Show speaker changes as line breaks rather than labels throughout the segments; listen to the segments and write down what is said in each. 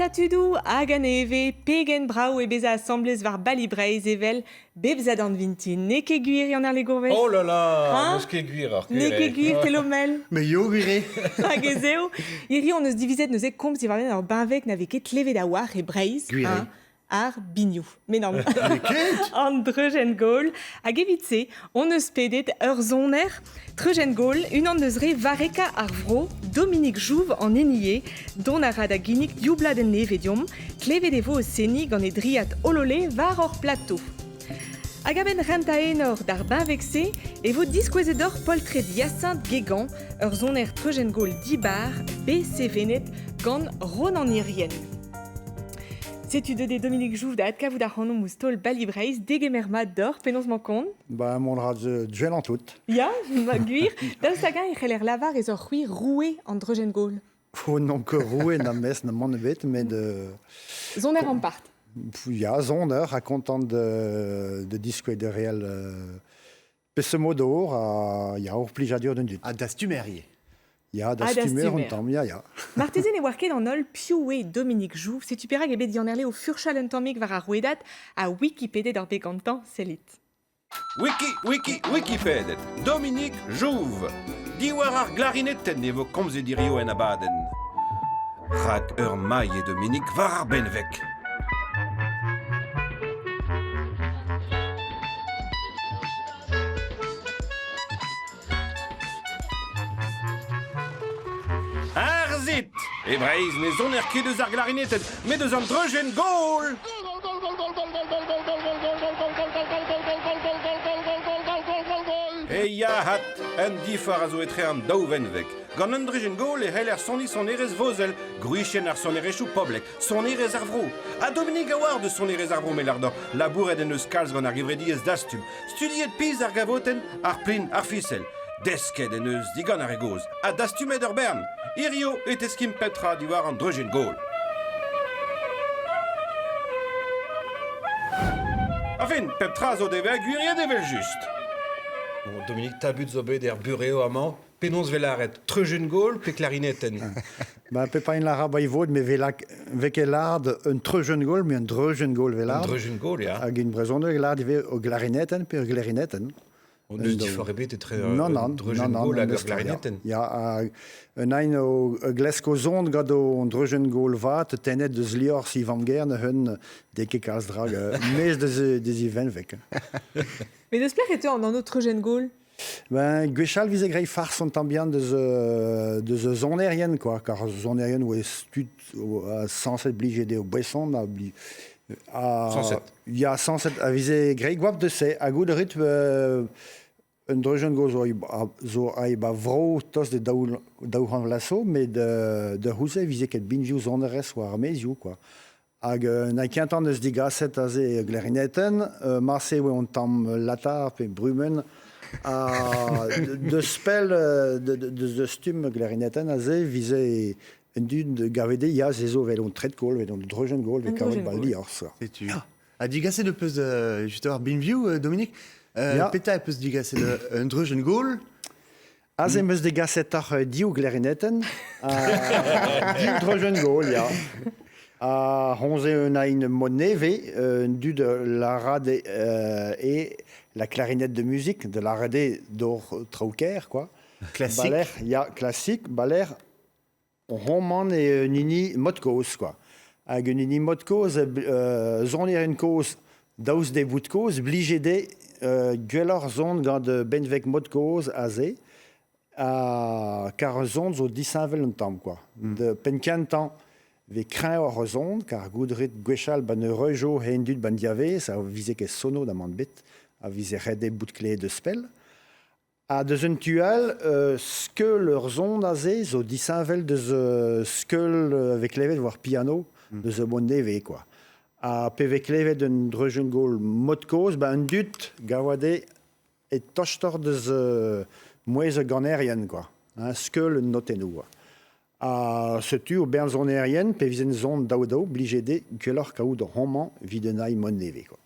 Atatudu, Aganeve, Pegen Brau et Beza Assemblés var Balibreiz evel, Bebzad an vinti, neke guir y'en ar les gourvet.
Oh là là,
Hein?
neus ket gwir ar
Neke guir, telomel.
Me yo gwire.
Hag ezeo, iri on eus divizet neus e komz i varven ar banvek n'ave ket leve da war e breiz.
Gwire.
Ar bignou. Mais non.
Ket?
An dreugen gol. Hag evitse, on eus pedet ur zoner. Dreugen gol, un an eus re vareka ar vro, Dominique Jouve en ennié, don a rad a ginnik dioubladen nevedium, klevet evo o seni gant e driat olole var or plateau. Hag a-benn renta enor d'ar banvekse, evo diskouezedor poltred Hyacinthe Guégan, ur zoner dreugen gol dibar, be sevenet gant ron an irien. Setu de Dominique Jouve da adkavout ar c'hannom moustol balibreiz, degemer d'or, penons mankon.
Ba, mon rad djel an tout.
Ya, ma gwir, daoust hag e c'heller lavar ez ur c'hwi roue an dreugen gol.
Faut non que rouer na mes na man bet, mais de...
Zoner an part.
Ja, zonder, racontant de disque de réel... Pessemodo, ja, ur plijadur d'un dut.
A dastumerier.
Ja, da
Ah, da
stumer
stumer.
an tam, ja.
Martezen e warket an ol pioue Dominique Jouve, setu perag ebet dianerle o furchal un tammik var ar rouedat a Wikipédia d'ar begantan selit.
Wikipedet. Dominique Jouve. Diwar ar glarineten evo komz e dirio en abaden. Rak ur mai e Dominique var ar benvek. Arzit! E breiz ne zoner ket eus ar glarineten, met eus an dreugen gol! E ya hat, un difar a zo etre an daouvenvek. Gant un dreugen gol e c'heller soni son erez vozel, gruichen ar son erezhou poblek, son erez ar vro. A Dominique a war de son erez ar vro melardor, labouret en eus kalz gant ar givrediez dastum. Studiet piz ar gavoten, ar plin, ar ficel. Desket en eus digan ar egoz, a dastumet ur bern. Irio et eskim petra diwar an dreugen gol. Afin, petra zo deve a gwiriet evel just.
Bon, Dominique, tabut zo bet er bureo amañ, penons velaret treugen gol pe clarineten.
Ba, pe pa in lara ba vod, me vek e lard un treugen gol, me un dreugen gol
Un
velard.
dreugen gol, ya.
Hag in brezhoneg e lard ive o glarineten per glarineten.
On eus difar ebet etre
Non, non,
dreugen
non,
gol
non,
hag ur
non,
clarineten.
Ja, un ein o glesko zond gado an dreugen gol vat, tenet deus lior si van gerne hun deke kalz drag, mes deus i venvek.
Mais deus pler ete an an o dreugen gol.
Ben, gwechal vize grei farz an tambian deus zonerien, quoi, car zonerien ou stut sans être obligé de boisson, Ja, sans être avisé grei gwab de se, a gout rit un dreugen gol zo a ba vro tos de daouhan vlaso, mais de houze vize ket binjiou zoneres war armezio, quoi. Hag na kintan eus digaset a ze glarineten, marse oe on tam latar pe brumen, de spell de stum glarineten a ze vize un dud de gavede ya zezo vel on tret gol, vel on dreugen gol, vel kavet bal lior.
C'est-tu. A digasse de peus justement Binview, Dominique.
Ja.
Peta e peus digasse un dreugen gol.
Az em eus degaset ar diou glarineten, diou dreugen gol, ja. Honze un ein moneve, un dud la rade et la clarinette de musique, de la rade d'or trauker, quoi.
Classique.
Baler, ja, classique, baler, roman et nini modkoz, quoi. Hag nini modkoz, zon er un koz daoust de bout koz, bligede gwellor zon gant benvek modkoz a ze, kar zon zo disanvel un tam, quoi. De penkentan ve kreñ or zon, kar goudrit gwechal ban reujo hen dud ban diave, sa vize ket sono da man bet, a vize rede bout kle de spell. A deus un tual, skeul ur zon a ze, zo disanvel deus skeul vek levet war piano, deus bon neve, quoi. A pe vek levet un dreugen gol modkoz, ba un dut gawade et tochtor deus mouez ganerien, quoi. Skeul un notenou, quoi. A setu o bern zonerien, pe vizen zon daou bligede, gwellor kaout roman videnai mon neve, quoi.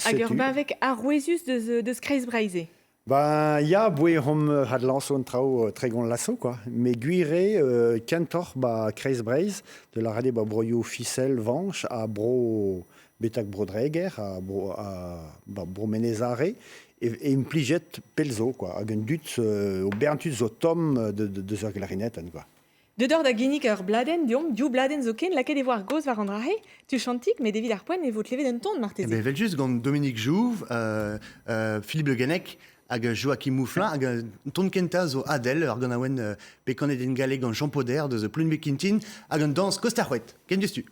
Hag ur banvek ar rouezus deus kreiz breize.
Ben, ja, boué hom had lanso un trao très grand lasso, quoi. Mais guiré, kentor, ba kreis breiz, de la rade ba broio ficelle vanche, à bro, betak bro dreger, ba bro menezare, et une pligette pelzo, quoi. Hag un dut, au berntus zo tom de zeur glarinetten, quoi.
De dor da ginnik ur bladen, diou bladen zo ken, laket e voir goz var an drahe, tu chantik, mais David Arpoen e vot levet un ton,
Eh
marteze.
ben, Veljus, gant Dominique Jouve, Philippe Le Guenec, hag Joachim Mouflin, hag un ton kenta zo Adel, ar gant aouen pekanet en galeg gant Jean Poder, de The Plun Bekintin, hag un dans Costa-Rouet. Ken deus tu?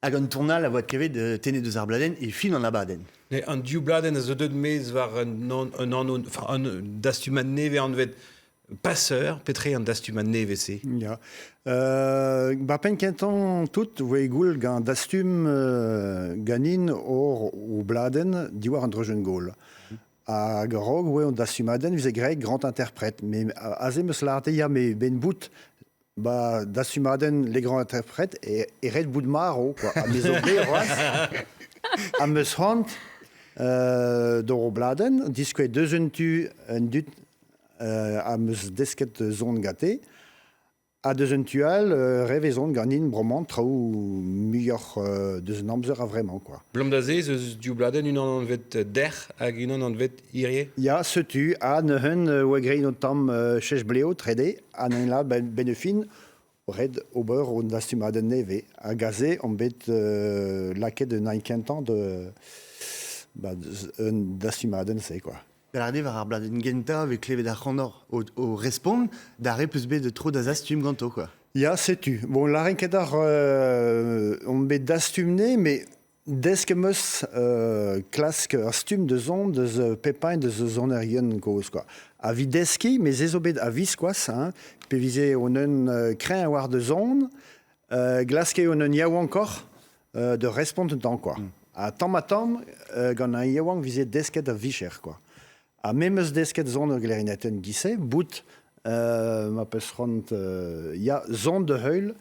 Hag an tournal a voit kevet de tenne deus ar bladen e fin an abaden.
Ne, an diou bladen a zo deud mez war un dastuman neve an vet passeur, petre an dastuman neve se.
Ja. Ba pen kentan tout, voe goul gant dastum ganin or ou bladen diwar an dreujen gol. A grog, voe an dastumaden, vize greg grand interprète. Mais aze meus larte ya me ben bout, ba dastumaden les grands interprètes et red bout de maro, quoi. A mes obre, a meus hant d'or bladen, diskwe deus un tu un dut a meus desket zon gate, a deus un tual revezon ganin bromant traou muioc'h deus un amzer a vraiment, quoi.
Blom da ze, eus diou bladen unan an vet der hag unan an vet irie.
Ya, setu, a neuhen oegrein o tam chech bleo trede, a neuhen la ben fin, red ober o dastumaden neve. A gaze, on bet laket de nain kentan d'astumaden, c'est quoi.
Belarde var ar bladen genta avec klevet ar c'hannor au respond d'arre peus bet de tro da zastum ganto, quoi.
Ja, sais-tu. Bon, la renkedar, on bet dastumne, mais deske meus klask astum de zon de pepin de zonerien cause, quoi. A videski, mais ezobet a visquas, hein, pe viser on un crin war de zone, glaske on un yaou encore de respond temps, quoi. A tam, gant un yaouang viser desket a vicher, quoi. A memes desket zone glerineten gisse, bout ma peus ront ya zone de heul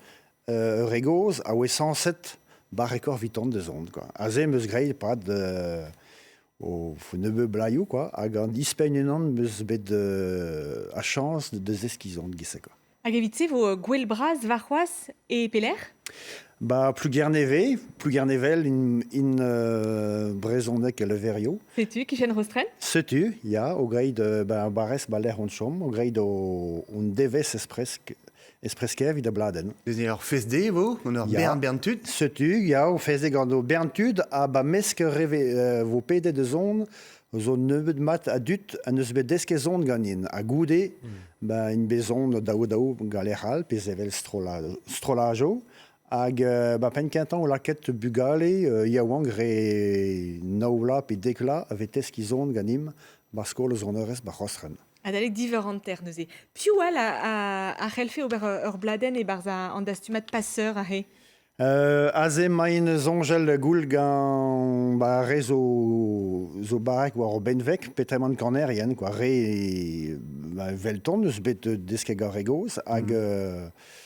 regoz a oe 107 barrekor viton de zone, quoi. A ze meus greit pad o neube blaiou, quoi, hag an dispeinenan meus bet a chance de zeskizon gisse, quoi.
Hag evit vo gwell braz, varc'hoaz e peler?
Bah, plus guère nevel, in brezonek le verio.
Sais-tu qui chen rostren?
Sais-tu, ya, au grade de bares baler on chom, au grade on deves espreskev vid a bladen.
Deus ur fesde, vo, on ur bern tud.
Sais-tu, ya, au fesde gando berntud, a ba meske reve vo pede de zone, zo neud mat a dut, a neus bet deske zone ganin. A goude, ba in bezon dao galeral, pesevel strolajo, hag ba penkintan o laket bugale, yaouang re naoula pe dekla avet eskizon ganim, basko le zonerez ba rostren.
Adalek différentes terres neuze. Pioual a c'helfe ober ur bladen e barz an dastumat passeur a he?
Aze main zongel goul gant ba re zo barek war o benvek, petremant corner yen, quoi, re velton eus bet deske garegoz, hag...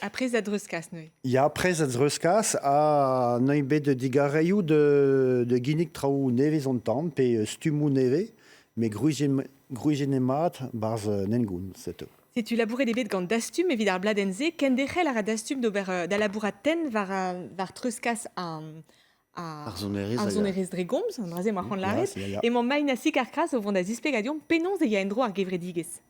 Après a dreuskas neuze.
Ya prez a dreuskas a neuy bet de digareiou de ginnik traoù nevez on tamm, pe stumou neve, me gruijenemat barz nengoun, seto.
Sais-tu labourer des bêtes gant dastum evit ar bladenze, ken dechel ar a dastum d'ober da labouraten var treuskas
Ar zonerez
ar zonerez dregomz, an draze moa c'hant laret,
ya.
e man main a sik ar kras o vont da zispegadion penonz e ya endro ar gevredigez.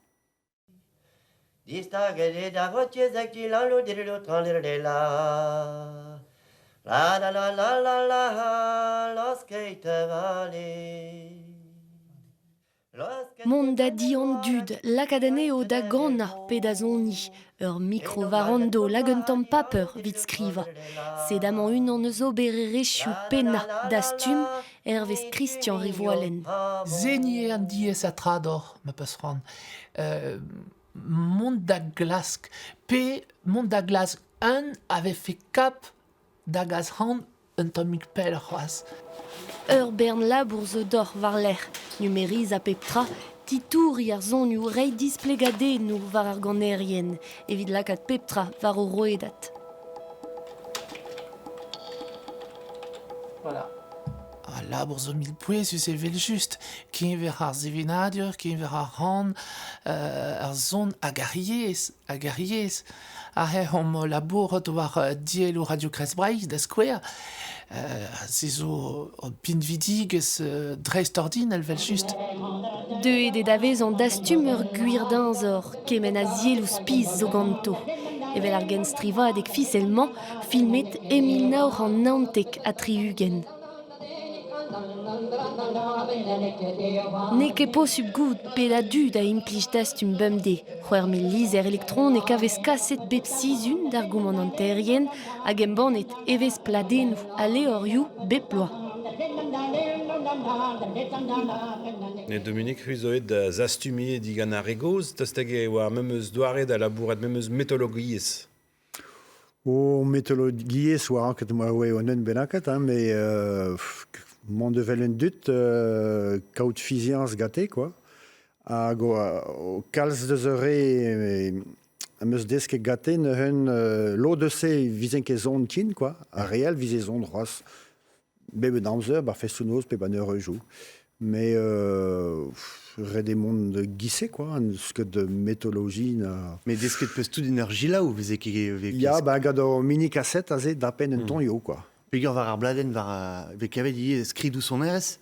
Distagele da votiez acti la lo dire lo tranlirela. La la la la la la los keite vale.
Mont da diant dud, lakadaneo da gana pe da zoni, ur mikro varando lagentam paper vit skriva. Sedamant unan eus ober e rechiou penna dastum ervez Christian Rivoalen.
Zeni an diez a trador, ma peus ran. Mont da glask. Pe mont da glask un avait fait cap da gaz hand un tomik pel c'hoaz.
Ur bern labour zo dor var l'er, numeriz a peptra, titour ar zonioù rei displegade nou var ar ganerien, evit lakat peptra var o roedat.
Voilà. A labour zo mil pouezus evel just, ken ver ar zevenadier, ken ver ar ran, ar zon agariez. A he hom labouret war diel o Radio Kresbrai da skouer, se zo pin vidigez dreist ordin elvel just.
Deuet e davez an dastum ur guir d'anzor, kemen a zielou spiz zo ganto. Evel ar gen strivadek fiselman, filmet Emil Naur an nantek a trihugen. Ne ket posub gout pe da du da implij dastum bemde. C'hwer mil lizer elektron e kavez kaset bep sizun d'ar gomant anterien hag embannet evez pladenou a leorioù bep loa.
Ne Dominique Ruzoet da zastumie digan a regoz, tastege war memeus doaret a labouret memeus metologiez.
O metologiez war anket moa oe onen benaket, hein, mais mont de velen dut kaut fizians gate, quoi. Hag o kalz deus eure meus deske gate ne hun lo de se vizenke zon kin, quoi. A réel vize zon droaz. Bebe damzer, ba festounoz pe ban eurejou. Mais red monde de gisse, quoi, ce que de méthodologie.
Mais desket peus tout din ur gilaou, veze
Ya, ba gad o mini cassette a zet d'apen un ton yo, quoi.
Peogwir var ar bladen var ve kavet ie skridou son erez.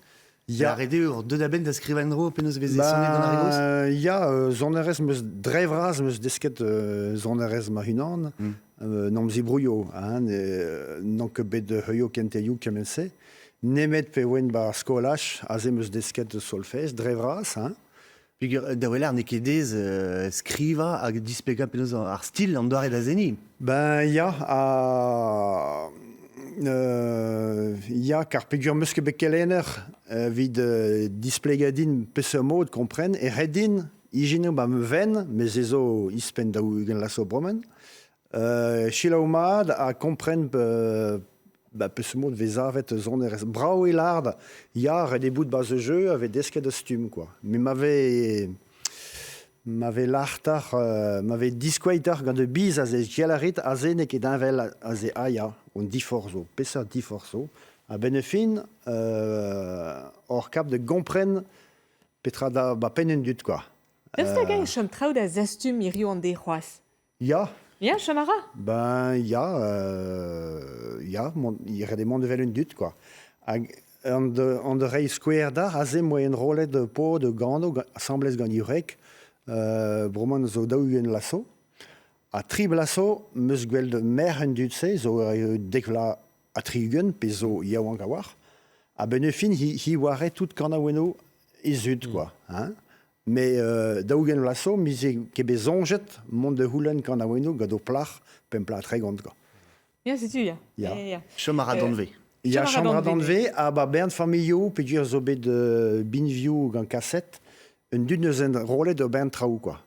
Ya.
A rede ur deud aben da skrivandro penaos veze sonnet gant ar regoz.
Ya, zonerez meus drevraz meus desket zonerez ma hunan, nom zibrouio, hein, non que bet de heuio kenteioù kemense, Nemet pe oen ba skolach, a zemeus desket de solfège, drevras, hein.
Puis da weler ne ket dez skriva hag dispega penaos ar stil an doare da zeni.
Ben, ja, car pegur meus ket bekelener vid displegadin peus mod kompren, e redin, igino ba me ven, mais ezo ispen daou gen laso bromen, chilaoumad a kompren peus mod vezavet zon erez. Brao e lard, ya, red e bout bas de jeu, ave desket de stum, quoi. Mais m'avait l'artar, m'avait disquaitar gant de biz a ze gelarit a ze ne ket invel a ze aia, on diforzo, pesa diforzo, a benefin, or cap de gompren petra da ba pennen dut, quoi.
Daoust hag e chom traoù da zastum i rio an de c'hoaz.
Ya,
Ya, chom a ra?
ben, il red e mont de vel un dut, quoi. Hag, an de rei square da, a ze moyen rolet de po de gando, semblez gant iurek, bromant zo daougen lasso. A trib lasso, meus gwell de mer un dut se, zo dekla a triugen, pe zo yaouank a war. A benefin, hi ware tout kanaweno ezut, quoi. Hein? Mais daougen lasso, mise kebe zonjet, mont de houlen kanaweno, gado plach, pen plat tregont, quoi.
Ya, setu, ya.
Ya.
Chom a ra danve.
Il y a
Chambre
chambre
à
d'enlever, à ba bern familio, pe dir zo bet de binview gant cassette, un dut neus en rolet de bern traou, quoi.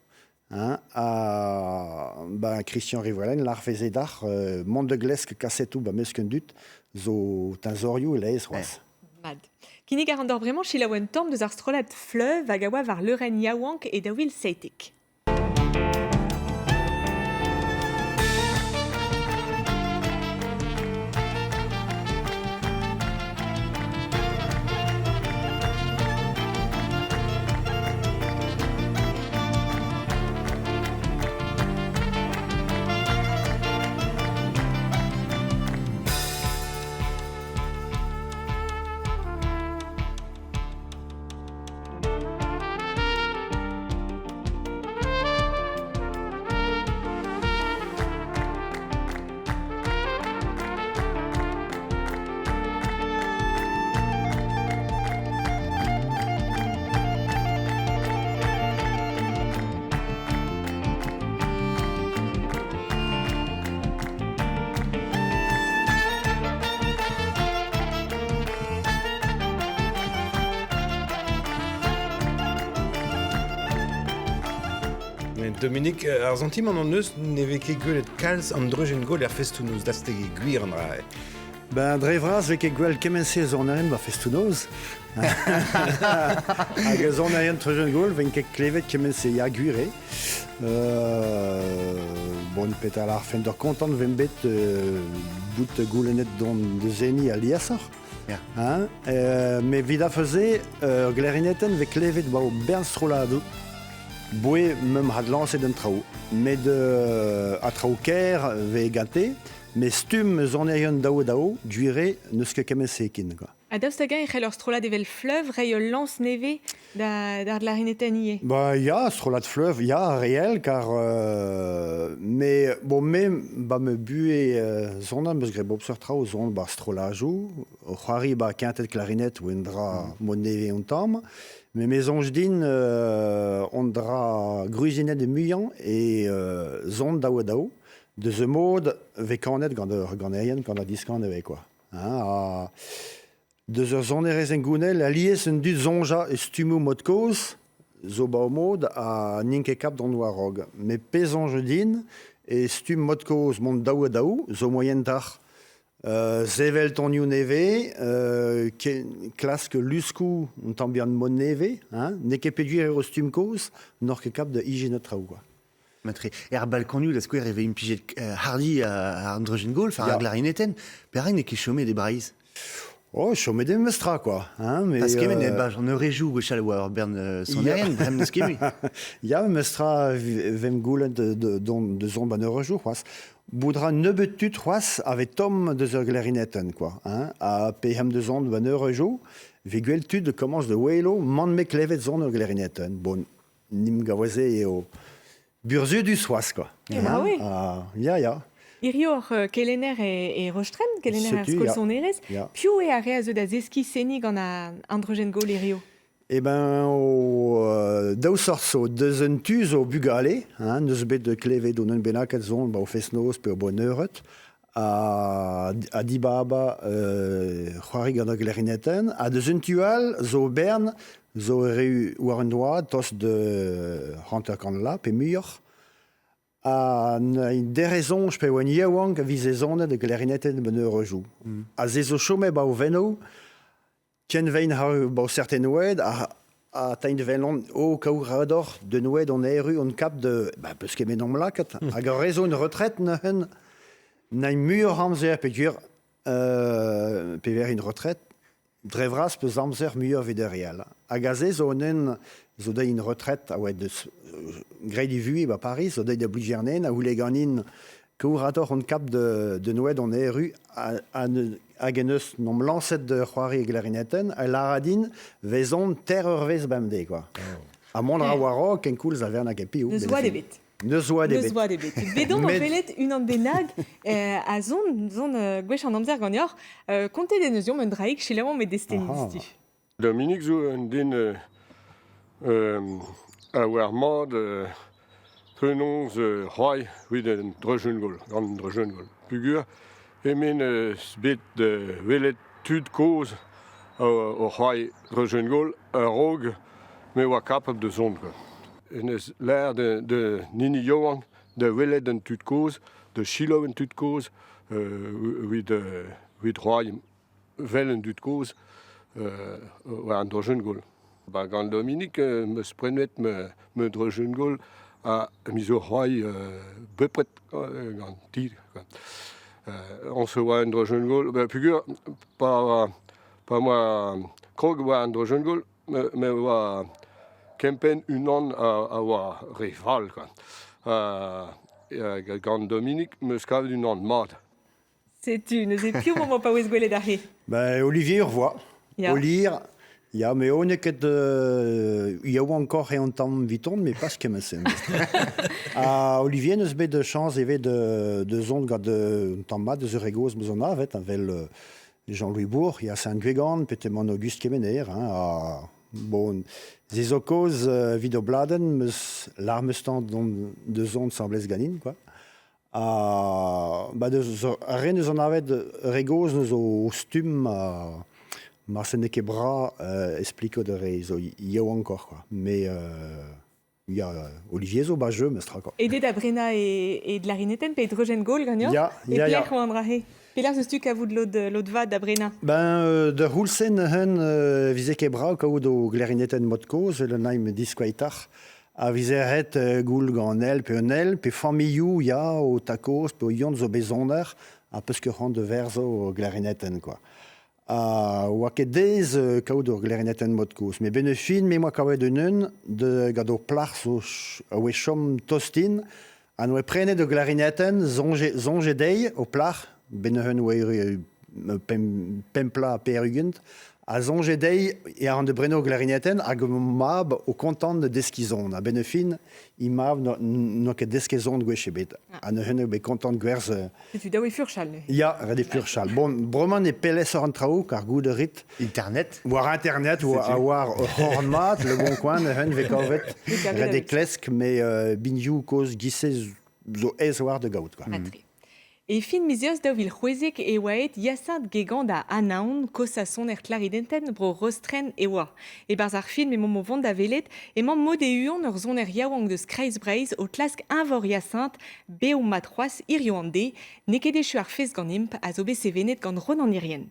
Hein, ba Christian Rivalen, l'ar feze d'ar, mont de glesk cassettou ba meus ken dut, zo tanzorioù leiz roaz.
Mad. Kinnig a randor bremañ chilaouan tamm deus ar strollad fleuve hag a oa var leurenn yaouank e daouil seitek.
Dominique, ar zantim an eus neve ket gwelet kalz an dreugen gol festounouz, da steg gwir an dra.
Ben, dre vras vek e gwell kemense zon aren ba festounoz. Hag zon aren trejen gol, ven ket klevet kemense ya gwire. Bon, pet al ar fender kontant ven bet bout goulenet don de zeni a liasar.
Ja.
Hein? Me vida feze, glerineten vek klevet ba o bern strolado. Boe mem had lancet un traoù. Met a traoù ker ve gante, mais stum zon eion dao, duire neus ket kemense kin, quoi.
A daoust hag e c'hell ur strollad evel fleuve rei ul lance neve d'ar larinetten ie.
Bah, ya, strollad fleuve, ya, réel, car... mais, bon, ba me bue zona, meus gre bob sur trao, zon, ba strolajou, c'hoari, ba quintet clarinette, ou endra mon neve un tam, mais mes onges din, on dra gruzinet de muyan, et zon dao, de ze mod, ve kanet gant eien, gant a diskan eve, quoi. Hein, Deus ur zonerez en gounel, a liez un dut zonja e stumou mod koz, zo ba o mod a ninke kap d'an oarog. Me pe zonja din, e stum mod koz mont daou, zo moyen tar zevel tonioù neve, klask luskou un tambian mod neve, ne ket peduir eo stum koz, nor ket kap de hygiene traoù, quoi.
Matre, balkonioù da skouer eve implijet hardi ar dreugen gol, far ar glarineten, per ne ket chome de braiz.
Oh, chome de mestra, quoi. Hein, mais,
Parce que j'en aurais joué Gwechal ou alors Bern Sonnerien, brem de skemi.
Ya, mestra vem goulen de zon ban eur jour, quoi. Boudra nebetut, quoi, avec Tom de glerinetten, quoi. Hein, a pehem de zon ban eur jour, ve gweltud commence de weilo, man me klevet zon glerinetten. Bon, nim gavoise eo burzeux du soas, quoi.
Ah oui.
Ya.
Irior kelener e rostren, kelener ar
Setu,
skolsonerez.
ya.
Piv e a re a zeu da zeski senig gant a androgen gol e Rio?
Eh ben, daou sorts o deus un tuz o bugale, neus bet de klevet o non benaket zon, o fesnoz pe o boneuret, a dibaba c'hoari gant o glerineten, a deus un tual zo bern, zo reu war un doa, tos de hanter kan la, pe muur, a derezonj pe oan yaouank a vize zonet de glerineten beneurejou. A zezo chome ba o veno, Tien vein har bo certain oued a taint velon o kaourador de noued on eru on cap de peus ket menon mlaket hag a rezo une retraite neuhen na mur hamzer pe gur pe ver une retraite drevras peus hamzer mur vederial hag a zo nen zo da une retraite a oued de gredi vu ba Paris zo da bligernen a oule ganin kaourador on cap de noued on eru hag en eus nom lancet de c'hoari e glerineten, a laradin vezon terreur bamde, quoi. A mont a waro, ken koulz a vern hag e piou.
Neus oa debet.
Neus oa debet.
Neus oa debet. Bedon an velet un an benag a zon gwech an amzer gagnor, kontet en eus yon draik chilamon met destenisti.
Dominique zo un din a war mod prenons roi with un drejungol, gant drejungol. Pugur, emen sbet de welet tud koz o c'hoai drejungol, un rog me oa kapab de zon. En eus l'air de nini yoan, de welet un tud koz, de chilo un tud koz, with roi vel un tud koz, oa an drejungol. Gant Dominique, meus prenet me drejungol a miso c'hoai bepret gant tid. On se voit un drejungol, pugur, pas moi krog oa un drejungol, mais oa kempen un an a oa rival. Gant Dominique, meus kavet un an mat.
Setu, neus e piv moment pa ouez gwelet ar he.
Olivier Urvois.
Ya.
Au lire, ja, mais on est que de... Il y a encore et on t'en viton, mais pas ce que me semble. Olivier neus bet de chance et de zone gant de tamma de zeuregoz meus an avet avec Jean-Louis Bourg, il y a Saint-Guégan, peut-être mon Auguste Kemener, bon, des okoz vidobladen meus l'armestan de zone semblait ganin quoi. Rien neus an avet regoz neus o stum ma ce n'est que bras explique de réseau il y a encore quoi mais il y a Olivier zo ba jeu mestra quoi
Edet a brena e de larineten pe drogen gol gagnor.
Ya.
E plech o an dra he. Pelar zeus tu kavout l'od vad da brena.
De Roulsen hen vize ke bra kaout o glerineten modkoz le naim diskvaitar a vizeret goul gant el pe familhou ya o takos pe o yont zo bezoner a peus ket ran de verzo o glerineten quoi. Oa ket dez kaout ur glerineten modkoz. Me bene fin, me moa kavet un un de gant o plarz o chom tostin an oe prenet o glerineten zonje dei o plar bene un oe pempla perugent a zonje dei e an de breno o glerineten hag mab o kontant de deskizon. A bene fin, i mab no ket deskizon gwech ebet. An eus be kontant gwerz...
Setu daou e furchal ne.
Ya, red e furchal. Bon, broman e peles ar an traoù, kar gout rit.
Internet.
War internet, war horn mat, le bon coin, hen ve kavet, red e klesk, me bindiou koz gise zo ez war de gaout, quoi.
Atre. E fin mizios daou vil c'hwezek e oaet yasad gegant da anaon kosa son klaridenten bro rostren e oa. E barz ar film e mo vont da velet e man mode uon ur zon yaouank deus kreiz breiz o klask invor yasint be o matroas irioande ne ket echu ar fez gant imp a zo be sevenet gant ron an irien.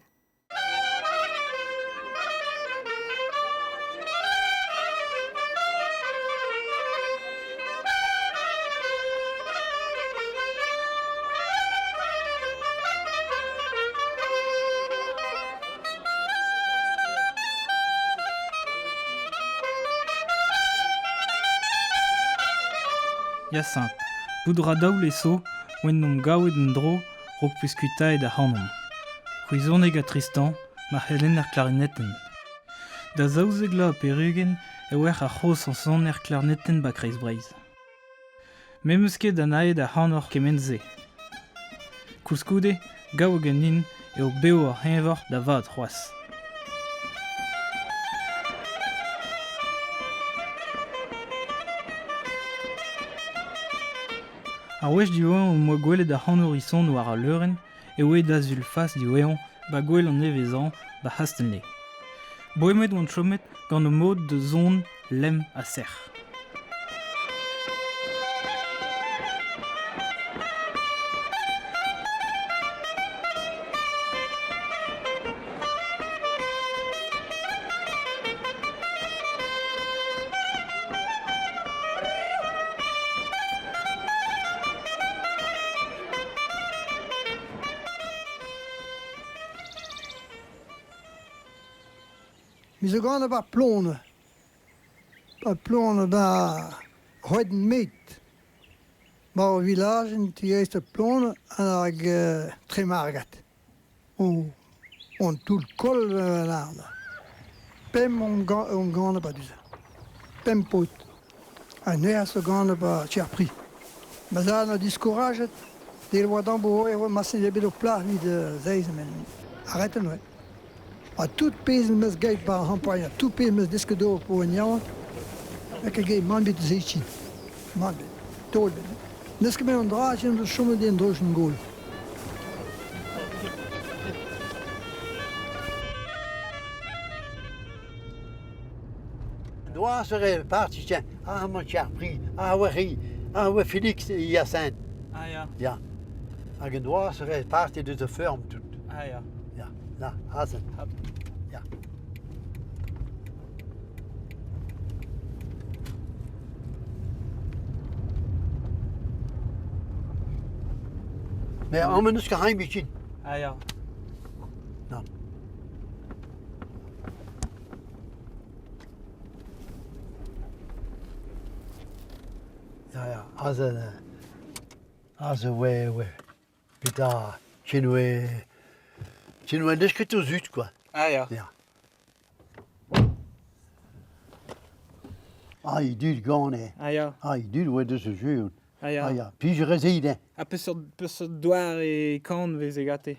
Yasint, boudra daoul eso, oen nom gaouet en dro, ro puskutaet a hanom. C'hwizoneg a Tristan, ma helen ar klarineten. Da zaouzeg la a perugen, e oer a c'hos an son ar klarineten ba kreiz breiz. Me meus ket an aed a hanor kemenze. Koulskoude, gao ganin eo beo ar hevor da vat c'hoaz. Ar wech diouan o moa gwelet da c'hanourison war ar leuren, e oe da zulfas dioueon ba gwell an evezan ba hastenle. Boemet oan chomet gant o mod de zon lem a serc'h.
Mais ze gant ba plone. Ba plone ba hoeden meet. Ba o village en ti eist plone an ag tre margat. On tout kol l'arde. Pem on gant ba duza. Pem pot. A ner se gant ba tcherpri. Ma za na diskourajet. Del oa bo e masse de bedo pla vid zeiz men. Arrête no. A tout pez mes gait ba hampaia, tout pez mes diske do po en yawan. Ek gei man bit zeitchi. Man bit. Tol bit. Neske men an draadje en de somme den drogen gol.
Doa serait parti, tiens, ah, mon cher prix, ah, ouais, Félix et Hyacinthe.
Ah, ja.
Ja. Hag doa serait parti de ferme tout.
Ah, ja.
Ja, na, hazen. Ja. Mais allemaal eens geheim beetje.
Ah, ja.
Nou. Ja, als we, putain, chez nous, discuter aux zut, quoi.
Ah, ja.
Ja. Ah, il dit gaan, hè.
Ah, ja.
Ah, il dit ouais de ce jeu.
Ah, ja.
Ah, ja. Puis je réside, hein.
A peus doar e kant vez e gate.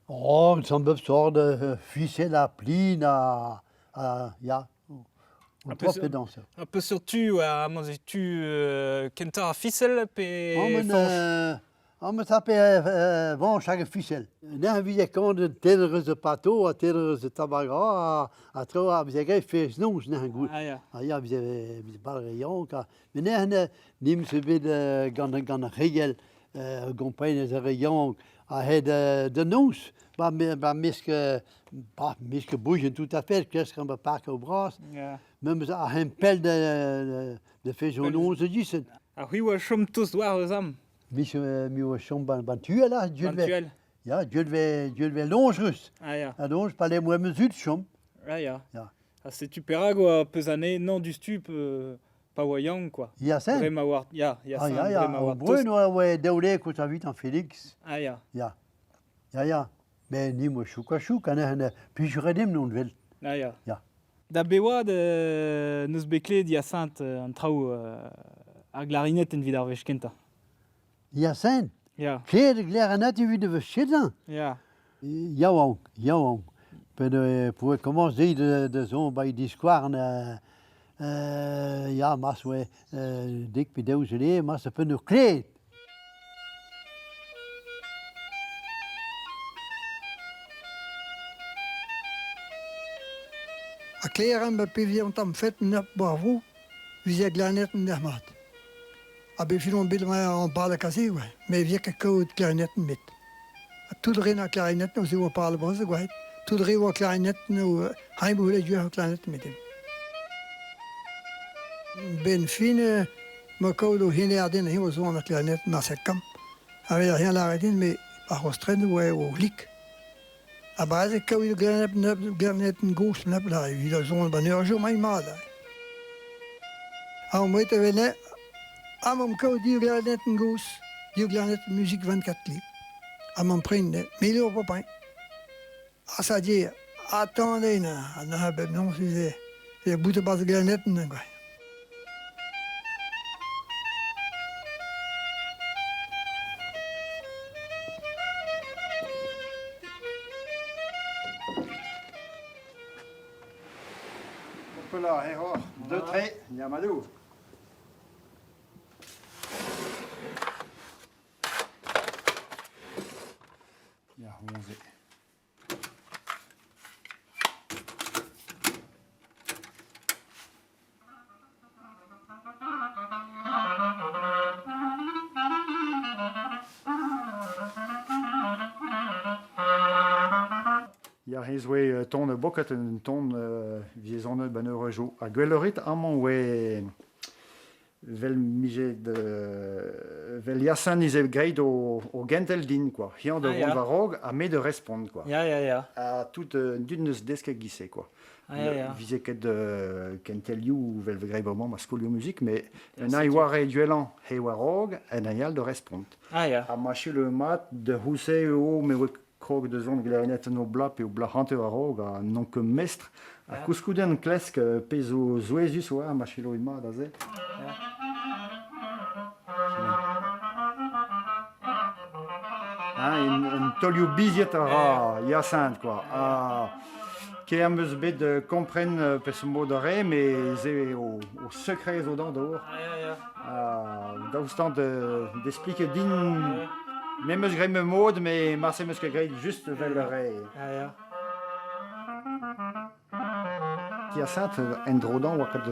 Oh, ça me sort de ficelle à pline, ja. On
peu
trop dans ça.
A peus tu a manze tu kentar a ficel pe...
On me tapait bon chaque ficelle. N'a vu quand de télérez de pato, à télérez de tabaga, à trop à bien fait non, je n'ai goût.
Ah, ja.
Ah, ja, wir pas rayon ka. Mais n'a nim se bid gan regel gompaine de rayon a het de nous. Ba miske bouge tout à fait, qu'est-ce qu'on va pas au bras.
Ja.
Même à un pel de fait jaune, je dis c'est.
A hui oa chom tous doar eus am.
Mi o chom ban tuel là,
Bantuel.
ja, Dieu devait longerus.
Ah, ja.
Ah donc je parlais moi mesure chom.
Ah, ja.
Ja.
A se tu perag oa peus ane nan du stup pa oa yang, quoi.
Hyacinthe.
Vrema war, ja,
Ah ja,
vrema war
Brun ouais deule ko ta vite en Félix.
Ah, ja.
Ja. Mais ni mo chouka ana puis je redem non vel.
Ah, ja.
Ja.
Da beoad neus beklet Hyacinthe an trao ar glarinet en vid ar vech kenta.
Hyacinthe.
Ja.
Claire glarinette vu de chedan.
Ja.
Ja. Pero pour commencer de son by discours ja, mas we dik pedeuzelé, mas se peut nous clé.
A kleren be pivie on tam fet nep bravo, vize glanet nermat. A be filon bil ma en parle kasi, ouais. Mais vie que code clarinet mit. A tout rin a clarinet no se on parle bose, ouais. Tout rin o clarinet no haim boule du clarinet mit. Ben fine ma code o hine adin hi o zo na clarinet na sekam. Avait rien l'arrêter mais a rostren ouais o lik. A base que il garnet en gauche nap là, il a zone bonheur jour mai mal. A moi te vene a mon code du garnet en gauche, du garnet musique 24 li. A mon prenne, mais il est pas. A ça dit attendez na ben non c'est bout de base garnet en quoi.
là, error. 2 traits, Yamadou. Ja, 11. Ja, hij is weer tonen bokket en ton wie zonne ben eurojo. A gwellerit amon we vel mige de vel yasan is grade o gentel din quoi. Hier de
ja.
varog a me de respond quoi.
Ja.
A tout d'une deske gisse quoi.
Ja.
Vise ket kentel you vel grade moment ma scolio musique mais un aiware duelan he warog en ayal de respond.
Ja.
A machi le mat de huse o me we krog de zon glarinet no blap e o blahante warog a non que mestre a kouskouden klesk peso zoezus wa machilo ima da ze. Un tolio biziet a ra yasant quoi. Ke am eus bet kompren pe ce mot de re mais ze o secret zo dan dor. Daoustant d'expliquer din même eus gre me mod mais marse meus ke gre juste vel re. Yasant en drodan wakat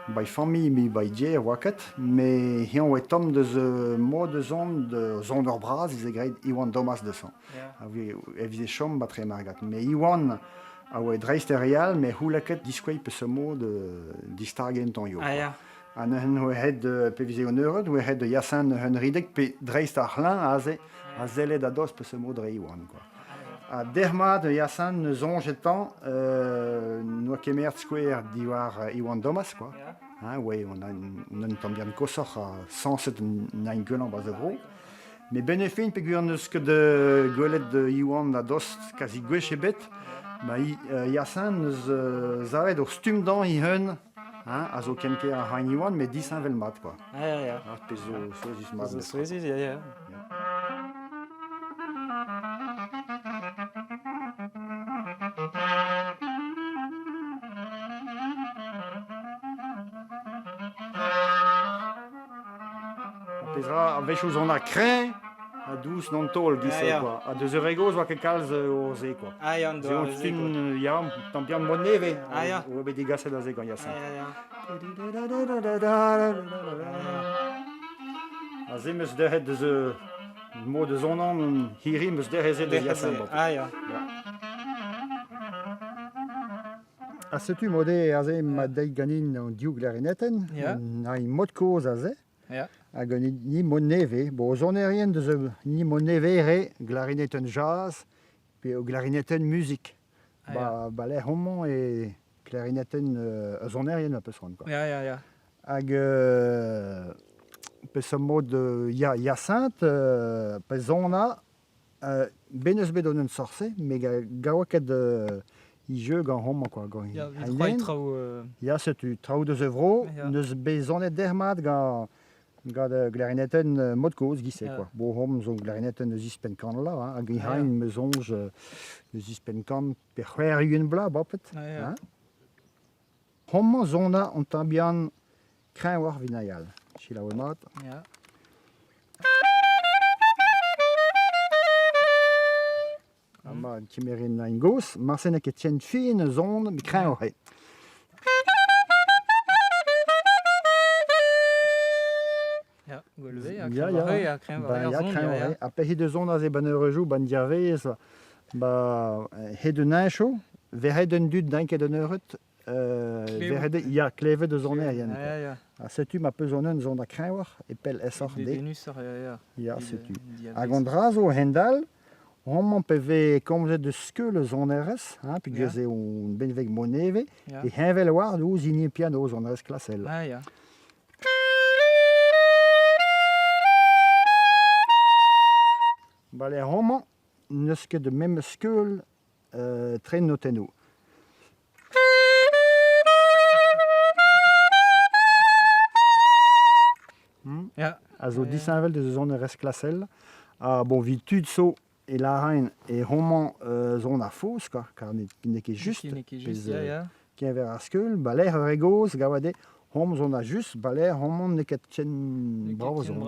by famille mi by dier wakat mais hian we tom de ze mod de zon d'or bras is gre Iwan Thomas de son. Vi evise chom batre margat mais Iwan a we dreist real mais hulaket disquei pe ce mod distargen ton yo. An we het pe vise oneuret we het de Yasant hun ridek pe dreist arlin a zele da dos pe ce mod re Iwan quoi. A derma de Yasant ne zongetan noa kemert square diwar Iwan Thomas quoi. Ouais, on a une tambian kosor a 107 nain gueulant bas de bro. Mais benefin pe guerneus que de golet de Iwan a dost quasi gwech ebet, ma Yasant neus zavet ur stum dan I hun, a zo kenke a hain Iwan, mais 10 vel mat quoi. Pezo soezus mat.
Pezo soezus, ja.
A vechous on a craint a douce non tol gisse quoi. A deus euregos oa ket kalz o ze quoi.
An do
ze on ya tampian mon neve. O bet digaset a ze gant Yasant. A ze meus derret de ze mo de zon an hiri meus derret de Yasant. A setu mode a ze ma dei ganin an diou glarineten. Na I mod koz a ze. Hag ni mo neve, bo zonerien de ni mo neve re glarineten jazz pe o glarineten musique. Ba le homon e glarineten zonerien a peus ran quoi. Hag pe ce mod Yasant pe zona beneus bet on un sorse mais gawaket I jeu gant homon quoi. Ya setu trao de zevro neus be zonet dermat gant glarineten mod koz gisse quoi. Bo hom zo glarineten eus ispen kan la hag hain me zonj eus ispen kan per c'hwer un bla bapet. Homman zona on tambian kreñ war vinayal. Chila o mat. Ma timerin na ingos, marsenek et tient fin zon mi kreñ o re.
Ja, kreñ
a pe he de zon a ze ban eurejou ban diavez ba he de nacho verret un dud d'un ket un euret verret ya kleve de zonerien. A setu ma pezonen zon a kreñ war e pel esor de. Ya setu. Hag an drazo hendal homman pe ve komzet de skeul zoneres, pe geze on benveg moneve e henvel war douz ini piano zoneres klasel. Bale homman neus ket de mem skeul tren noteno. A zo disanvel de zoneres klasel. Bon, vi tud so e la rein e homman zon a fos, car ne ket just, qui vers ar skol, baler regoz gavade, hom zon a just, baler homon neket ken bravo zon.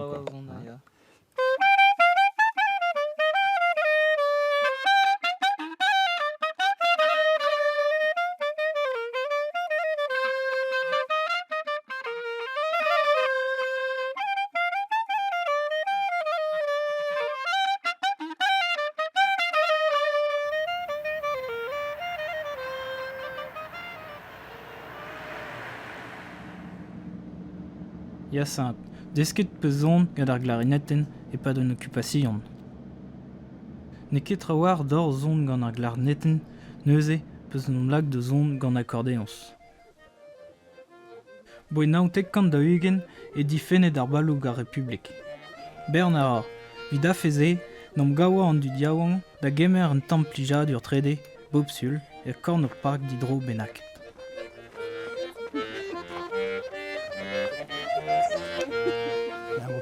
Hyacinthe, desket pezon gant ar glarinetten e pas d'un occupation. Ne ket war d'or zon gant ar glarinetten, neuze peus non lag de zon gant accordéons. Boi naoutek kant da hugen e difennet ar balou gar Republik. Bernard, vid afeze, nom gawa an du diawang da gemer un tamm plijad ur trede, bobsul, e korn ur park d'hydro benak.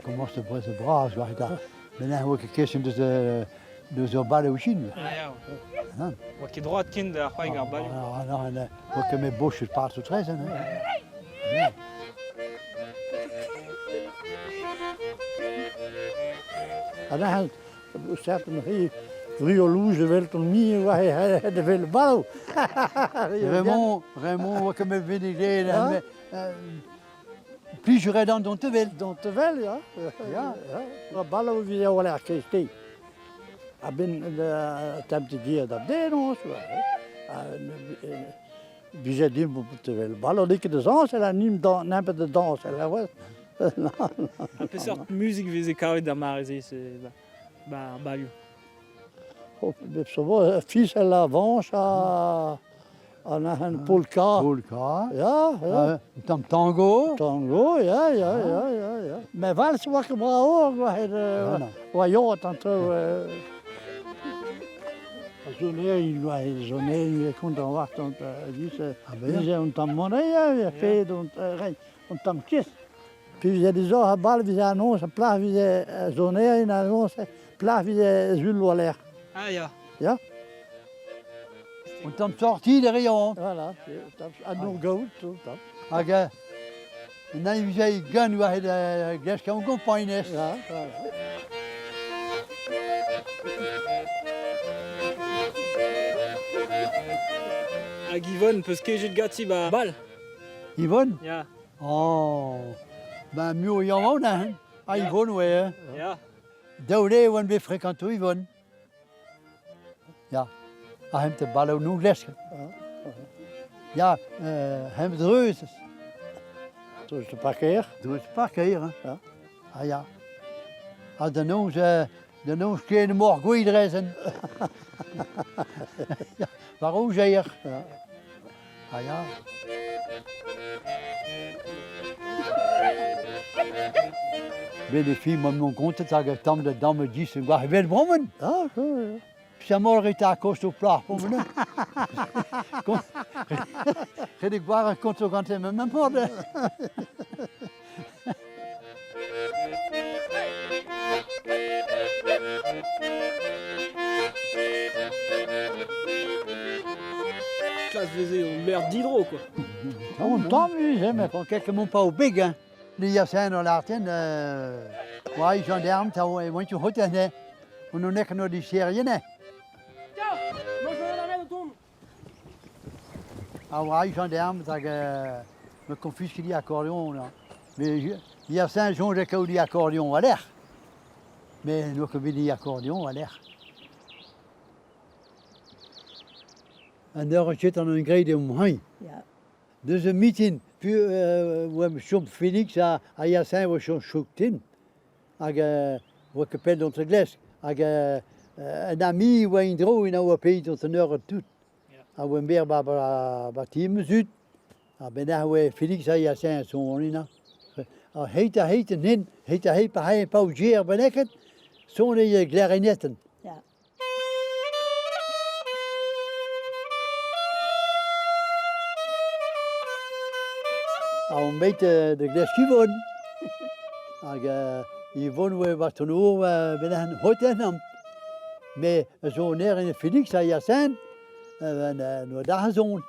Commence te presse bras, waar ik daar. Daarna hoe ik kist dus op ballen zien.
Ja. Wat je droit kind daar ga ik naar ballen.
Nou, hoe ik met bosjes paard zo tressen. Ja.
En dan staat er nog hier. Rio Louze werd er niet, waar hij de vele bal.
Raymond, wat ik met vinden. Plus je redans dans te vel.
Dans te vel, ja. Ja. De ballen wie jou wel kiste. Ik ben de temte die dat deed ons. Wie zei die moet te vel. Ballen ik de zans en niet dan nemen de dans.
Un peu sort musique wie ze kavet da marez is ba balio.
Zo fils à l'avance aan een polka.
Polka.
Ja.
Tango.
Tango, ja. Maar vals wakker bra hoor, waar je het aan toe. Zo'n je kunt dan wachten, die zijn dan monnaie, je feed en dan kist. Puis il y a des gens à balle, ils annoncent, plat, ils zoné, ils annoncent, plat, ils zulent à l'air.
Ah ja.
Ja?
En dan sorti de rayon.
Voilà, à nos goûts, tout ça.
Aga, en dan je zei gun waar je de glas kan campagne is.
Ja, voilà.
A Givon, peus kejet gati ba bal.
Yvonne?
Ja.
Oh. Ben mieux y en a un. Ah Yvonne ouais.
Ja.
Daoude wan be fréquento Yvonne. Ja. Ah hem te ballen nu glas. Ja, hem dreus.
Dus de parkeer.
Dreus parkeer.
Ja.
Ah ja. Ah de noos kleine morgen goed reizen. Ja, waarom zei je?
Ja.
Ah ja. Ben de filles m'ont mon compte, t'as que tant de dames disent, quoi, ben brommen.
Ah, ja.
Puis à mort est à cause au plat pour moi. J'ai de voir un compte quand c'est même pas.
Classe VZ, on l'air d'hydro quoi.
On tombe, mais pour quelques mots pas au big, hein. Les Yassins dans l'artien, ouais, gendarme, t'as ouais, moi tu retournes. On en est que nous des Syriens. Ah ouais, gendarme, t'as que me confisque l'accordéon là. Mais Yassin, j'ai qu'au l'accordéon à l'air. Mais nous que l'accordéon à l'air. En daar zit dan een grede omheen.
Ja.
Dus een meeting, puis we sont Félix à Yassin, we sont choqués. Avec we kapel dans le glace, avec un ami ou un dro in our pays dans une heure tout. À we meer ba team zut. À ben we Félix à Yassin sont on ina. Heet nin, heet pa hij pauzeer beneket. Sont les clarinetten. On met de glas Yvonne. Yvonne, we was toen ook een hotel. Maar zo'n neer in Felix, à Yassin, en daar zo'n.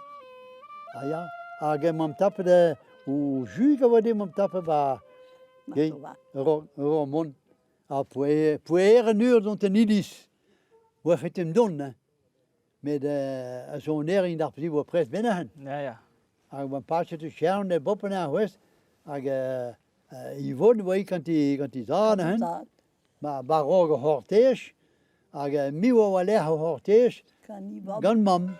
Ah ja, hag mam tappe de o jus a dit mam tappe ba mon a poer een uur dont een idis. Waar het hem doen, hè? Met zo'n nering dat we op pres binnen.
Ja, ja.
Hag mam paasje te schauen de boppen naar west. Hag je woorden waar je kan die zaden, hè? Maar roge hortees, hag miwa wale hortees. Gan mam.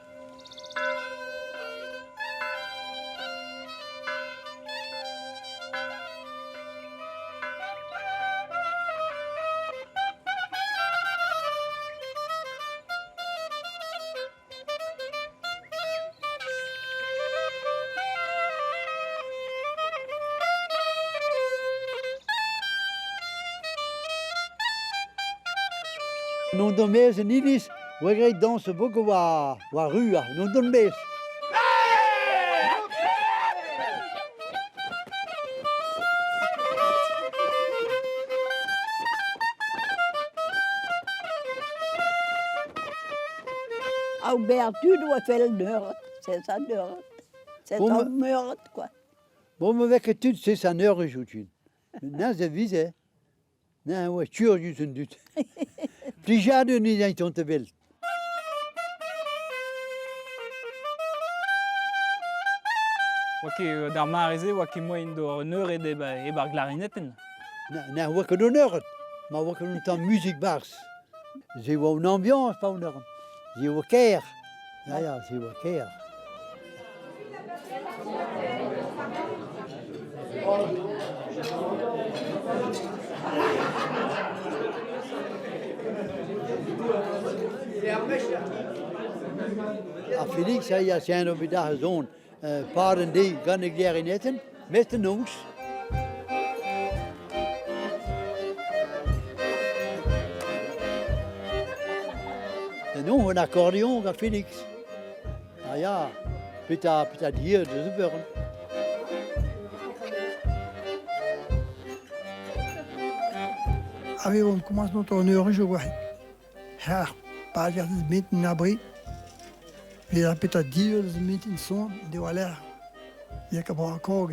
Non don mes en idis, we greit danse beaucoup wa rua, non don mes.
Ouverture doit faire le nord, c'est ça nord. C'est un meurtre, quoi.
Bon, me wek het c'est sa heure joutune. Na ze vise. Na wa tuur ju sen dut. Plijade ni dan ton te bel.
Waki dar marize, waki moi indo neur e bar glarinetten.
Na wa que d'honneur. Ma wa que l'on musique bars. Ze wa une ambiance pas honneur. Ze wa care. Ja, ze wa care. A Felix zei ja zijn op de zoon paarden die gaan ik daar in eten met de noos. En nu een accordeon aan Felix. Nou ja, peut-être hier de gebeuren.
Avevamo commencé notre honneur je vois. Ja, pas dire de mettre un abri. Vi har peut-être 10 heures de mettre une son, de voilà. Il y a qu'à boire encore.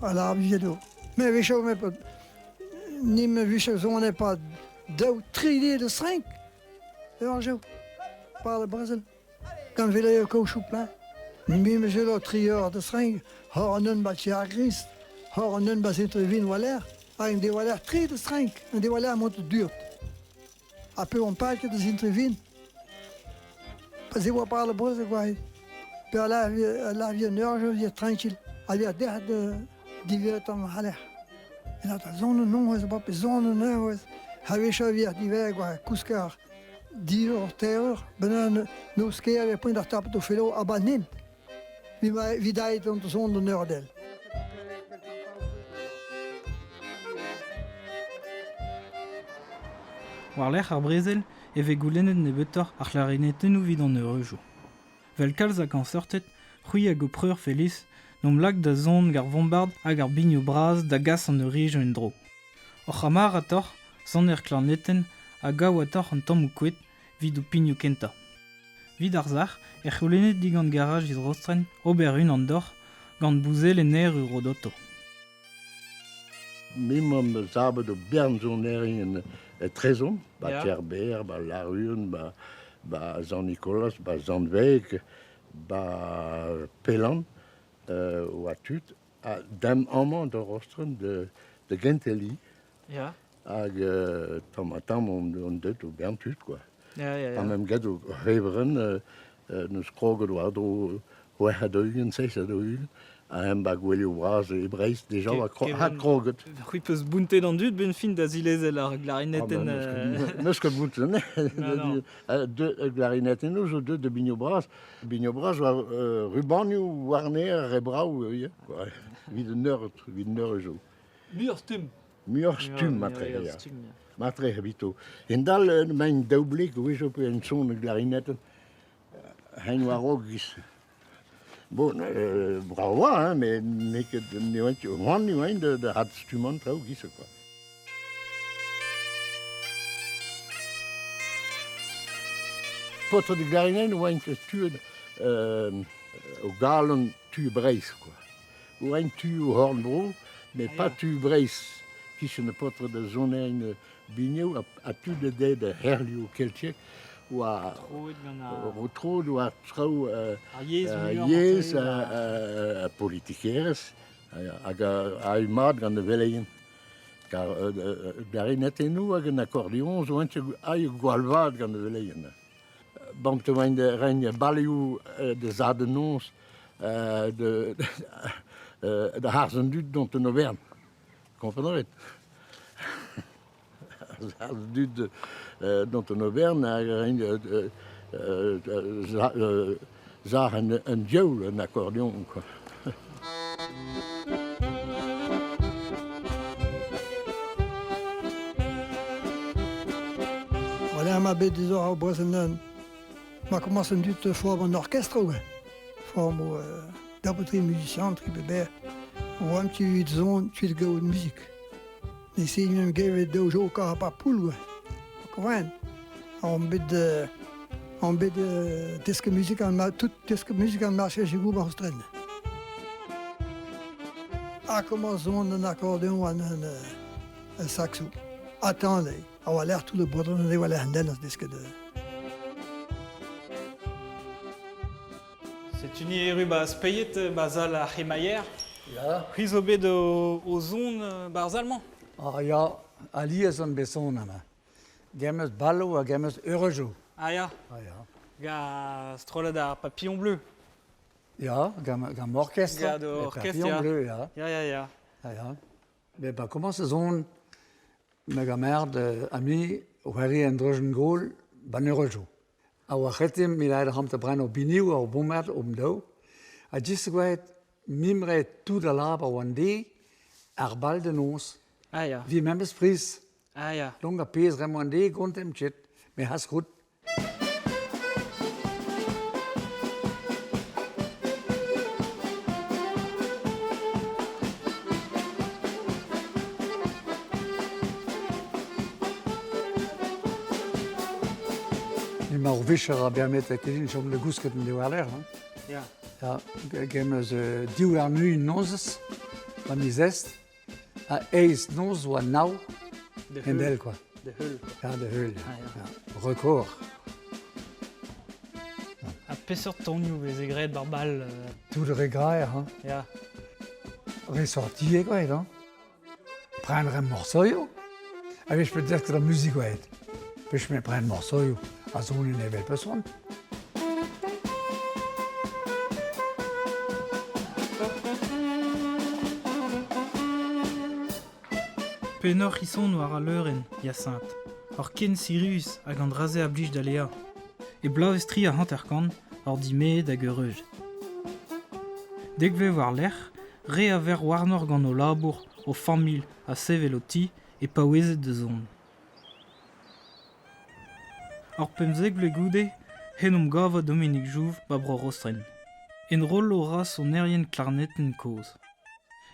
Alors, vi do. Mais vi show me pas. Ni me vi show on n'est pas 2 ou 3 de 5. Alors je par le Brésil. Quand vi le coach plein. Ni me je le 3 heures de 5. Har en batch à Christ. Har en batch intervin voilà. Ein de voilà 3 de 5. En de voilà moet duurt. Après on parle que des intervins. Parce que je parle pas de quoi. Puis là, il y a une heure, je suis tranquille. Il y a des divertissements à l'air. Il y a des zones non, c'est pas des zones non. Il y a des divers, quoi. Couskar, 10 heures, terreur. Ben, nous, ce qu'il y avait point de tape de vélo à Banin. Wie daar dans de zone de Nordel.
War lec'h ar brezel e ve goulennet ne betor ar clarinetten ou vid an eureujo. Vel kalz a kansortet, c'hwi a go preur Feliz, nom lag da zon gar vombard hag ar bigno braz da gas an eurijo en dro. Oc'h amar a tor, san clarinetten a gav a tor an tammou kouet vid o pigno kenta. Vid ar zar, c'houlennet digant garaj iz rostren ober un an dor gant bouzel en er ur rodoto.
Mimom zabet o bern zoneringen trezon,
Ja.
Kerber, Larun, Jean-Nicolas, Zandwijk, Pelan, Watut, dem amant de rostren de Genteli,
Ja.
hag tamatam on det o bern tut, quoi.
Ja.
Am get o heveren, neus kroget o adro o hadeugen, 6 hadeugen, a hem bag gwelio braz e breiz, deja hat kroget.
C'hwi peus bountet an dud ben fin da zilezel ar glarinetten.
Neus ket bout ne.
Non.
De glarinetten zo de Bigno Bras. Bigno Bras war rubanio warner e brau, vid neur zo. Muur stum matre, ja. Matre habito. En dal mijn doublik, hoe is op een zo'n glarinetten. Hein war ook is. Bon, bravo, hein, mais que de hat stumant trouw gissen, quoi. Potter de glarinetten waren gestuurd au galen tu breis, quoi. Ou un tu au hornbro, mais pas tu breis. Qui se ne potre de zone een bigno, à tu de herli ou keltje, ou à Rotrode, ou à trouw, yes, politikeres, à umad gan de veleien. Car daarin net in nu een accordeon, zo eentje je gualvad gan de veleien. Bam te wijn de reine baliou de zadenons, de harzendut dont de Auvergne. Comprenez? Harzendut dont de Auvergne, zagen een joul, een accordeon. Quoi.
Voilà, ma bête des heures au Brésil. Ma commencé à faire un orchestre, ouais. Forme d'abord musicien, très bébé. On a tu zone, tu de musique. Et c'est une guerre de jours car pas poule, ouais. Comment? On bête disque musique en toute disque musique en marché chez vous en Australie. A commencé un accordéon un saxo. Attendez, on va l'air tout le bordel, on va l'air dans ce disque de.
C'est une ruba speyet basal à Hemayer.
Ja.
Rizobé de ozon bars allemand.
Ah ja, ali is een besonderme. Gemmes ballo a gemmes eurojo.
Ah ja.
Ah ja.
Ga strolle daar papillon bleu.
Ja, gam orchestre.
Ga de orchestre,
papillon
ja.
bleu, ja.
Ja, ja, ja.
Ah ja. Mais bah comment se zone mega merde ami Harry en Drogen Goal ban eurojo. Our retim mi leider ham te brenn op binieuw op bomet om do. A just gweit mimre tout de laber one day arbal de nos.
Ah ja.
Wie members pris.
Ah ja.
Longa pes rem one day gont em chit. Me has goed. Maar wisser abia met kedin som de gusketen de waler.
Ja.
Ja, gemmes diwer nu nozes, la misest. A eis noz wa nau.
De
En del quoi.
De hul.
Ja, de heul.
Ah ja.
Ja. Record.
A pesor tonioù vez egret barbal.
Tout de regraer, hein.
Ja.
Ressorti quoi, hein. Prendre un morceau yo. Ah, je peux dire que la musique ouais. Puis je me prends un morceau yo. À son une belle personne.
Penor hisson war a leuren, Hyacinthe. Or ken Sirius hag an draze a blij d'alea. E blau estri a hanterkant, or dime da geureuj. Dek war l'er, re a ver warnor gant o labour, o famil a sevel o ti, e paouezet de zon. Or pemzek ble goude, hennom gava Dominique Jouve ba bro rostren. En rol ora son erien klarnetten koz.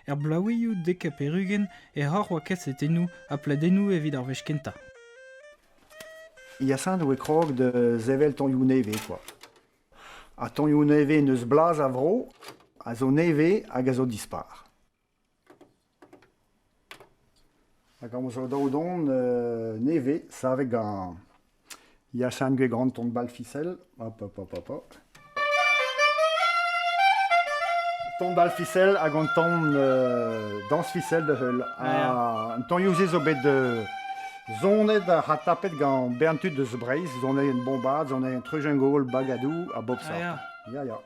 Blaouioù dek a perugen e hor oa ketsetenou a pladenou evit ar vech kenta.
Hyacinthe ou krog de zevel ton you neve, quoi. A ton you neve neus blaz a vro, a zo neve hag a zo dispar. Hag am zo daoudon neve, sa avek an Hyacinthe gwe grand ton bal ficelle. Hop, hop, hop, hop, hop. Ton bal ficelle hag an ton dans ficelle de heul. An ton youse zo bet de zonet a tapet gant berntud de zebreiz, zonet en bombard, zonet en trujengol, bagadou a bob sa.
Ah ja.
Ya, ya.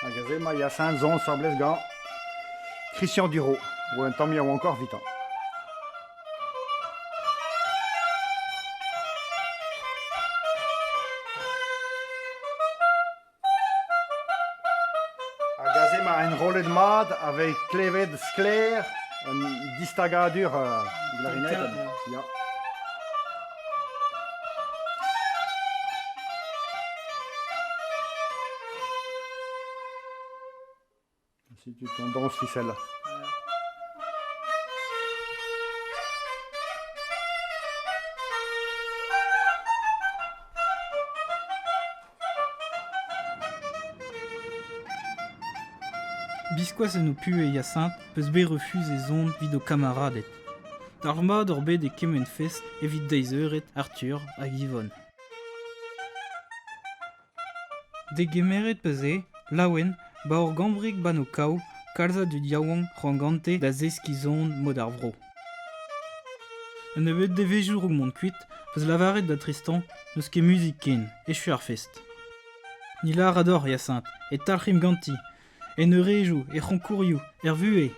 Hag a zema Hyacinthe zon sablez gant Christian Duro, ou un tom ya ou encore vitan. Un rolle de mad avec clevet de sclère, une distagadur clarinette. Ja. Si tu t'en danses ficelle.
Bisquois en pu et Hyacinthe, peus be refuse et zone vid o camaradet. D'armad or bet e kemen fest evit deizeuret Arthur hag Yvonne. De gemeret peus laouen, ba or gambrik ban o kao, kalza du diawang rangante da zeski zone mod ar vro. Un evet de vejour o mont kuit, peus lavaret da Tristan, neus ket musik ken, echu ar fest. Ni la rador Hyacinthe, et talc'him ganti, et ne rejou, et roncourioù, vue,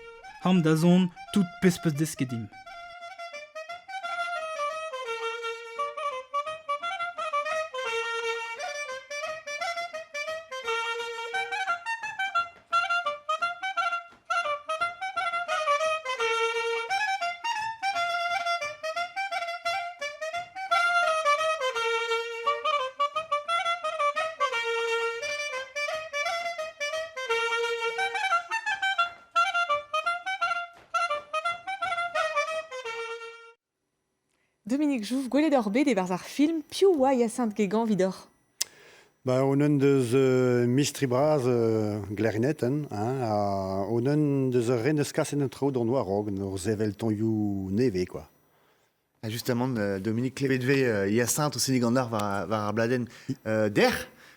ham da zone, tout pespes deskedim.
Dominique Jouve, gwelet d'orbe des barzar film, piou oa Hyacinthe Guégan vidor.
Bah, on a deus mistri braz glarineten, on a deus rennes kassen un trao d'on oarog, nos evel ton you neve, quoi.
Ah, justement, Dominique Clévedvé, Hyacinthe, au Sénégandar, va à Bladen der,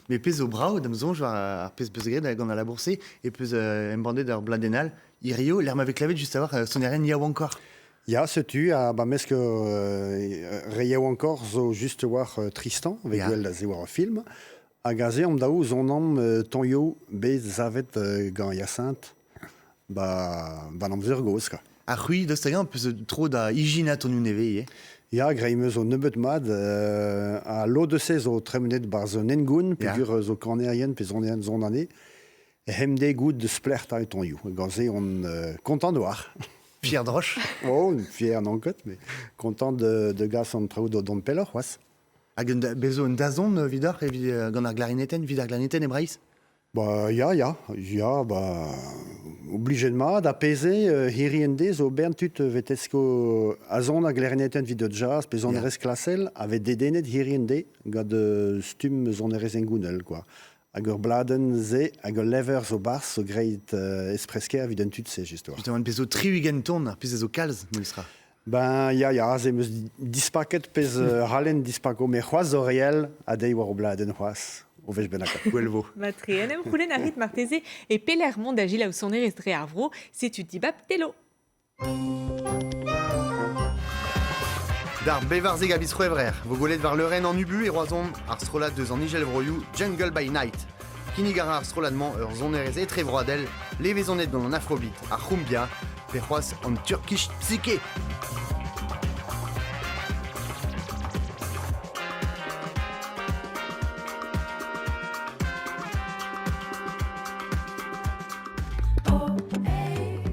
mais pèse au brau, d'amzon, je vais pèse bezgred, gant à la bourse, et pèse embandé d'ar Bladenal, Irio, l'herme avec Clavet, juste à voir, son rien n'y a encore.
Ja, setu, ba mesk reiaou encore zo just war Tristan, avec gwell da ze war film, hag a ze am daou zon am tonio bez zavet gant Hyacinthe, ba am zurgoz, ka.
A c'hui, deus tagan, peus tro da higina ton neve,
Ja, greimeus zo nebeut mad, a lo de se zo tremenet bar zo nengoun, pegur zo kanerien, pe zon ane, hemde gout de splerta et tonio. Gant ze on content de war.
Fier droche.
Oh, fier non ket, mais content de gas an trao d'on pelor, was.
Hag bezo un dazon vidar e gant ar glarineten e breiz?
Bah, ya, bah, obligé de mad, apaiser, hiriende, zo berntud vetesko a zon a glarineten vid de jazz, pe zon erez klasel, avet dedenet hiriende, gant stum zon erez engounel, quoi. Hag ur bladen ze, hag ur lever zo barz, zo greit espresker vid un tud se, just war.
Justement, pezo triwigen ton, ar peus zo kalz, moulstra.
Ben, ya, ze meus dispaket pez halen dispako, me c'hoaz zo réel, a dei war o bladen c'hoaz. O vech ben akot.
Gwelvo.
Matrienem, roulen a rit marteze, et peler mond agil a son erestre arvro, c'est tu dibab telo.
Dar bevarzeg a bisro evrer, vo golet var leuren en ubu e roazon ar strolat deus an Nigel Vroioù, Jungle by Night. Kinig ar stroladman ur zon erez etre vroadel, levezonet gant an afrobeat ar c'houmbia, pe c'hoaz an Turkish psyché.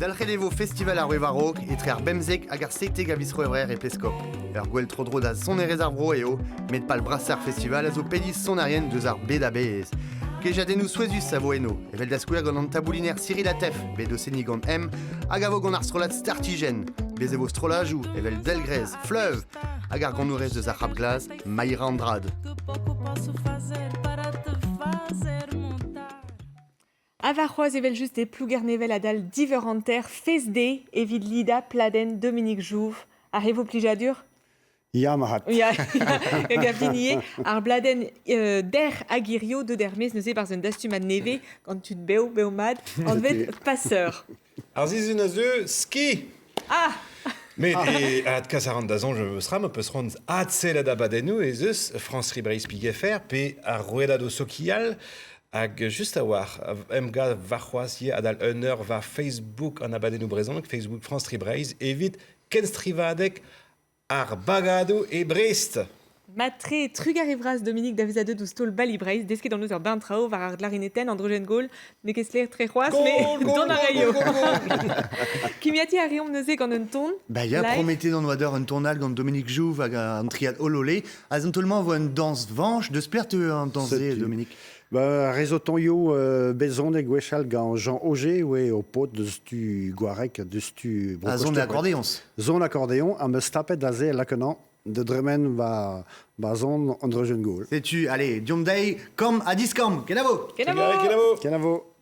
Dalc'hedevo festival ar Wevarok etre ar bemzek hag ar seteg a bisro evrer e peskop. Ur gwell tro-dro da son erez ar vro eo, met pal brassar festival a zo pediz son arien deus ar bed a bez. Kejadennou souezus a vo eno, evel da skouer gant an tabouliner Cyril Atef, bet o senig gant em, hag a vo gant ar strolat startigen, bez evo strolajou, evel delgrez, fleuve, hag ar gant nourez deus ar rap glaz, Maïra Andrade.
Avarroaz evel just e plouger nevel a dal diver an ter, fesde, evit Lida, Pladen, Dominique Jouve, a revo plijadur?
Ya, mahat.
Ya, gavinier, ar bladen der agirio de dermez neuze barz un dastum ad neve, gant tu beo mad, an vet passeur.
Ar zizun a zeu, ski.
Ah!
Mais ad kas a ran da zon, je sram, peus ran ad selad a badennou, e zeus, France Ribreiz pigefer, pe ar roedad o sokial, hag just a war, emga varroaz ye adal un eur va Facebook an abadennou brezhoneg, Facebook France Ribreiz, evit ken strivadek ar bagado e Brest.
Matre trugar evraz Dominique Davezade d'oustol balibreiz, deske dans nos bain trao var ar glarineten androgen gol, ne kesler tre c'hoaz, mais don a rayo. Kimiati a riom neuze gant un ton.
Bah ya, promette d'an oadeur un tonal gant Dominique Jouve hag an triad ololé, a zentolman vo un danse vanche, deus plerte un danse Dominique.
Bah, rezoton yo bezon e gwechal gant Jean Auger, ouais, au pot de stu Guarec, de stu...
A zone d'accordéons.
Zone accordéon, a me stapet da ze lakenan, de dremen va zone androgen gol.
C'est-tu, allez, Diomdei, comme à Discam, kenavo.
Kenavo.
Kenavo.